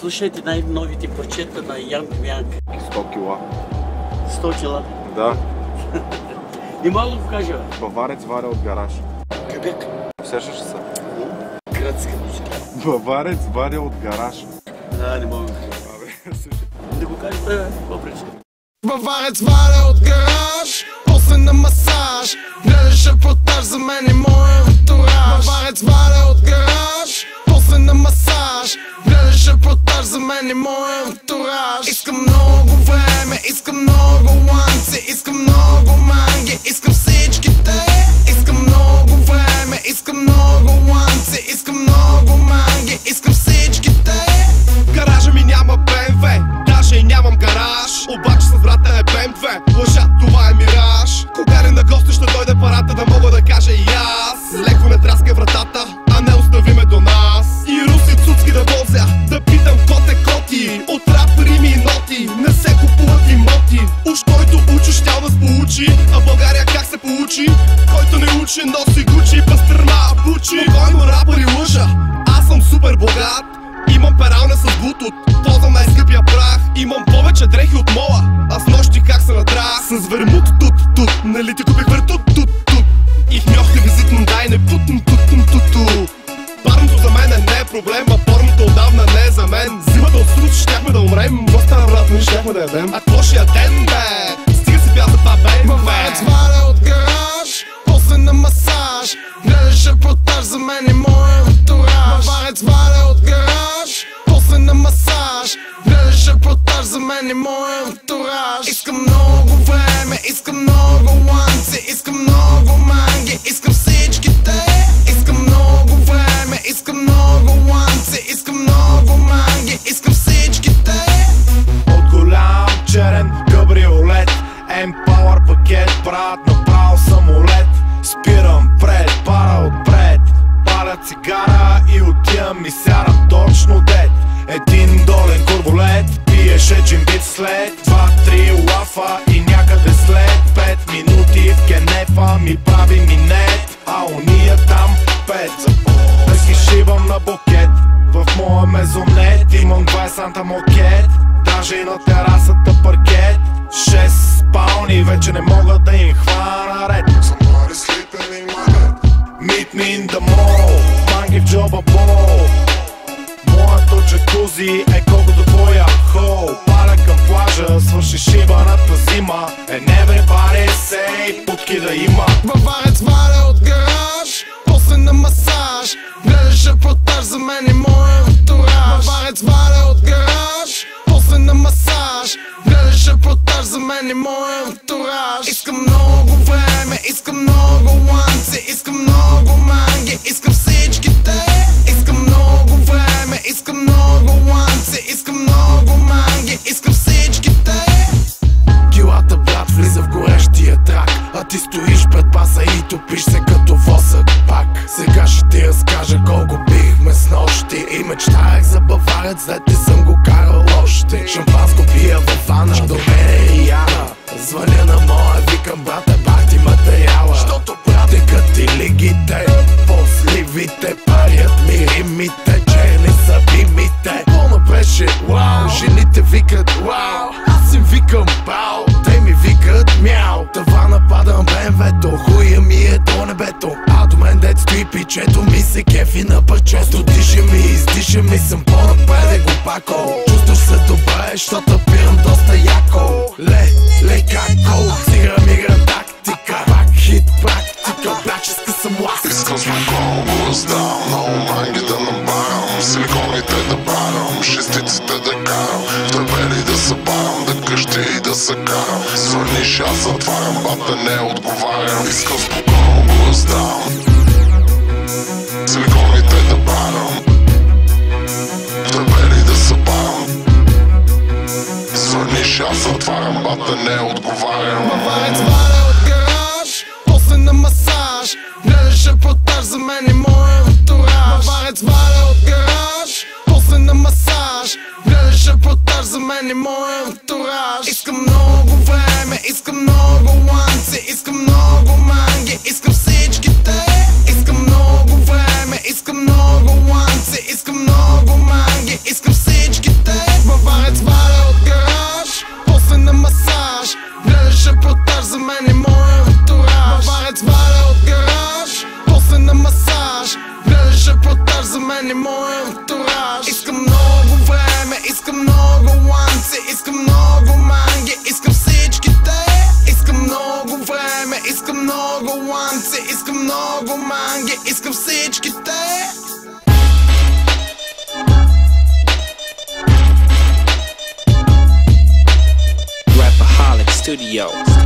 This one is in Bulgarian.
Слушайте най-новите парчета на Янко Янк. 100 кила. 100 кила. Да. Не мога да го кажа. Баварец варя от гараж. Къбек. Сещаш ли се? Градска музика. Баварец варя от гараж. Да, не мога. Да го кажа, какво пречи? Баварец валя от гараж, после на масаж. Гледаш репортаж за мен и моя антураж. Баварец валя от гараж, после на масаж. Гледаш репортаж за мен и моя антураж. Искам много време, искам много ланци, искам много манги, искам всичките. Искам много време, искам много ланци, искам много манги, искам всичките. В гаража ми няма БМВ, даже и нямам гараж. Обаче с брата е БМВ, лъжа, това е мираж. Кога ли на гости ще дойде парата, да мога да кажа и аз. Леко не траска вратата, а не остави ме до нас. И руси цуцки да возя, да питам коте коти. От рап, рими и ноти, не се купуват имоти. Уж който учи, щял да сполучи. А България как се получи? Който не учи, носи Гучи, пастърма, бучи. Спокойно рапър и лъжа, аз съм супер богат. Имам пералня с блутут, ползвам най-скъпия прах. Имам повече дрехи от мола, аз нощи как се надрах. С вермут тут, нали ти купих вертут тут. И в ньохте визитно дай не тут. Парното за мен не е проблем, а порното отдавна не е за мен. Зимата от срут, щяхме да умрем, в стара брат не щяхме да ядем. А какво ще ядем, бе? Стига си бял за това, бе. Баварец валя от гараж, после на масаж. Гледаш репортаж за мен и моя антураж. Баварец валя от гараж, после на масаж. Гледаш репортаж за мен и моя антураж. Искам много време, искам много ланци, искам много манги, искам всичките. Искам много време, искам много ланци, искам много манги, искам всичките. От голям черен кабриолет, Empower пакет, брат, направо самолет. Спирам пред, пара отпред, паля цигара и отивам и сядам точно дет. Един долен курволет, пиеше джимбит след 2-3 лафа и някъде след 5 минути в кенефа ми прави минет, а уния там 5. Да ги шибам на букет, в моя мезонет имам 20 санта мокет, даже и на терасата паркет. 6 спални, вече не мога да им хвана ред. Meet me in the mall, манги в джоба бол. Моето джакузи е колкото твоя хол. Паля към плажа, свърши шибаната зима. And everybody say, путки да има. Баварец валя от гараж, после на масаж. Гледаш репортаж за мен и моя антураж. Баварец валя от гараж, после на масаж. Гледаш репортаж за мен и моя антураж. Искам много време, искам много ланци, искам много манги, искам всичките. Искам много време, искам много ланци, искам много манги, искам всичките. Килата, брат, влиза в горещия трак, а ти стоиш пред баса и топиш се като восък пак. Сега ще ти разкажа колко пихме с нощи и мечтаях за баварец, дете съм го карал още. Шампанско пия във вана, до мене и Яна. Звъня на моя, викам, брате, бах ти материала. Щото пратекат ти лигите, по-сливите, парят ми римите, черни са бимите. Пълно беше, вау, жените викат, вау, аз им викам, бау, те ми викат, мяу. Тавана падам БМВ-то, хуя ми е до небето, а до мен дет стои пичето ми се кефи на парчето. Диша ми, издиша ми, съм по-напред глупако. Чувстваш се добре, защото пирам доста яко. Ле, како, цигра мигра тактика, пак хит практика, браческа съм ласка. Искам спокойно раздам, много манги да набарам, силиконите да барам, шестиците да карам, в трапели да се барам, да къщи и да се карам. Звъниш, аз затварям, бата не отговарям. Искам спокойно раздам, силиконите да барам, в трапели да се барам. Звъниш, аз затварям, бата не отговарям. Баварец валя от гараж, после на масаж. Гледаш репортаж за мен и моя антураж. Баварец валя от гараж, после на масаж. Гледаш репортаж за мен и моя антураж. Искам много време, искам много ланци, искам много манги, искам всичките. Искам много време, искам много ланци, искам много манги, искам всичките. много манги, искам всичките. Rapaholic Studios.